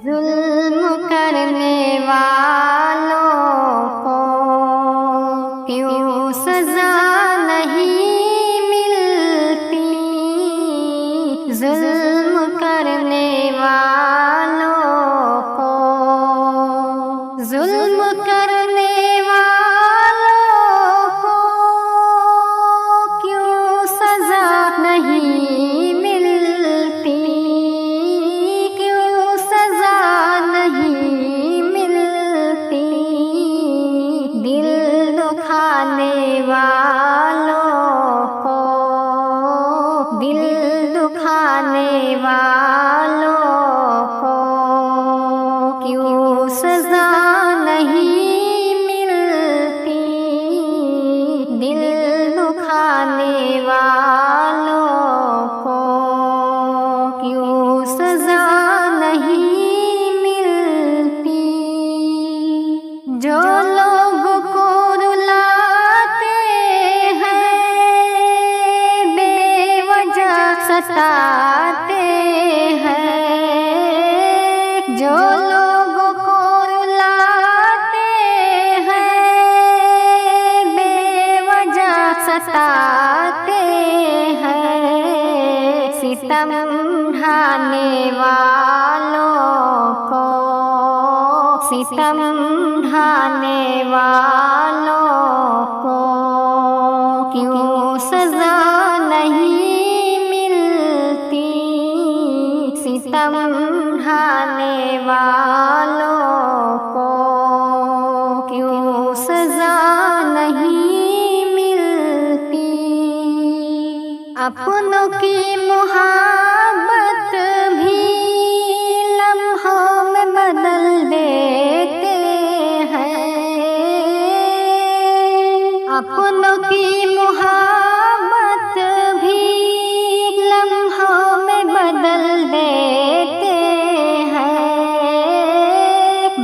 ظلم کرنے والوں کو کیوں سزا نہیں ملتی؟ ظلم کرنے والوں کو ظلم کرنے والوں کو کیوں سزا نہیں ملتی؟ کیوں سزا نہیں ملتی؟ دل دکھانے والوں کو دل دکھانے والوں کو کیوں سزا نہیں ملتی؟ دل دکھانے والوں کو کیوں سزا نہیں ملتی؟ جو لوگ کو رلاتے ہیں بے وجہ ستاتے ہیں، جو لوگ کو رلاتے ہیں بے وجہ ستاتے ہیں، ستم ڈھانے والوں کو ستم ڈھانے والوں کو کیوں سزا نہیں ملتی؟ ستم ڈھانے والوں کو کیوں سزا نہیں ملتی؟ اپنوں کی محبت بھی لمحوں میں بدل دیتے ہیں، اپنوں کی محبت بھی لمحوں میں بدل دیتے ہیں،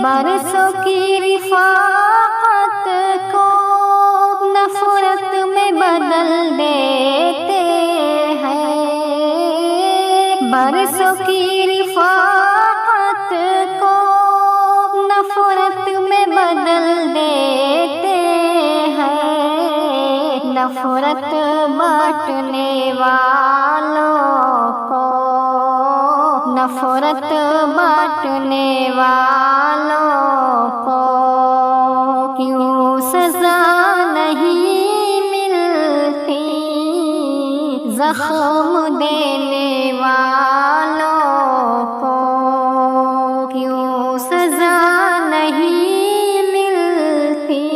برسوں کی رفاقت کو نفرت میں بدل دیتے ہیں، برسوں کی رفاقت کو نفرت میں بدل دیتے ہیں، نفرت بانٹنے والوں کو نفرت بانٹنے والوں کو کیوں سزا نہیں ملتی؟ زخم دینے والوں کو کیوں سزا نہیں ملتی؟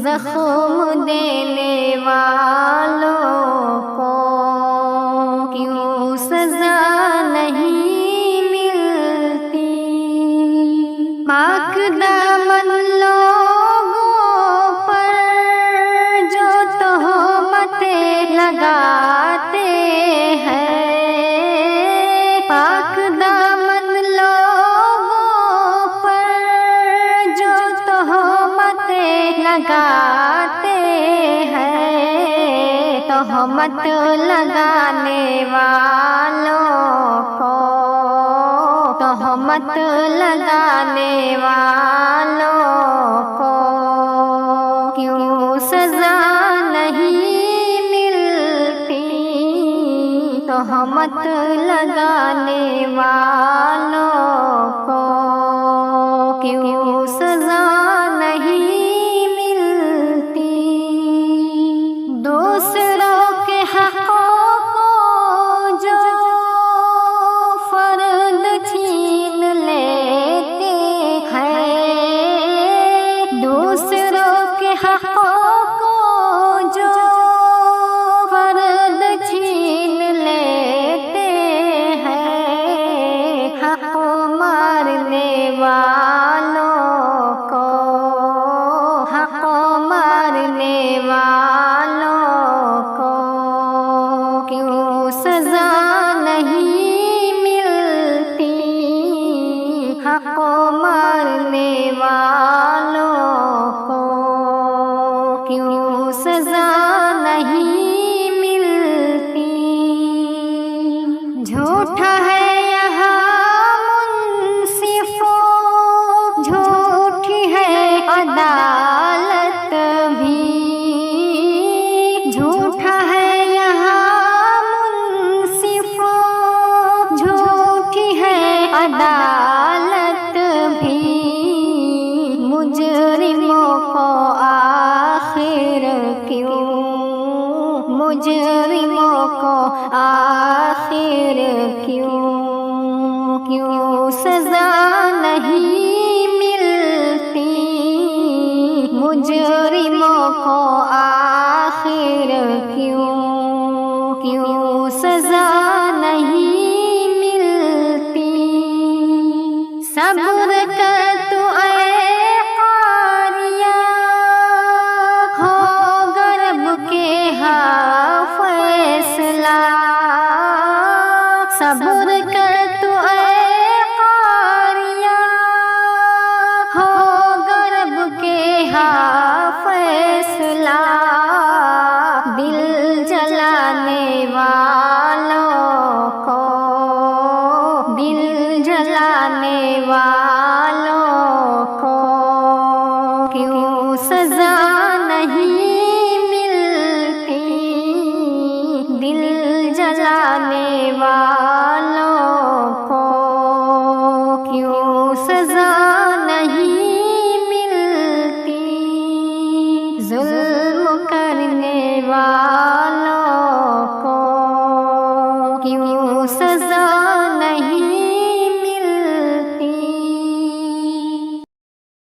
زخم دینے والوں کو کیوں سزا نہیں ملتی؟ پاک دامن لوگوں پر جو تہمتیں لگاتے ہیں، پاک دامن لوگوں پر جو تہمتیں لگاتے ہیں، تہمت لگانے والوں کو تہمت لگانے والوں کو کیوں سزا نہیں ملتی؟ تہمت لگانے والوں کو کیوں سزا نہیں ملتی؟ دوسروں کے حقوں کو جو فرد چھین لیتے ہیں، دوسروں کے حقوں کو جو فرد چھین لیتے ہیں، حق مارنے والوں کو مجرموں کو آخر کیوں سزا نہیں ملتی، مجرموں کو آخر کیوں سزا نہیں ملتی۔ صبر کر تو اے قاریہ، ہوگا رب کے ہاں فیصلہ۔ صبر کر تو اے قاریہ، ہوگا رب کے ہاں فیصلہ۔ دل جلانے والوں کو، دل جلانے والوں کو کیوں سزا نہیں ملتی، دل جلانے والوں کو کیوں سزا نہیں ملتی، ظلم کرنے والوں کو کیوں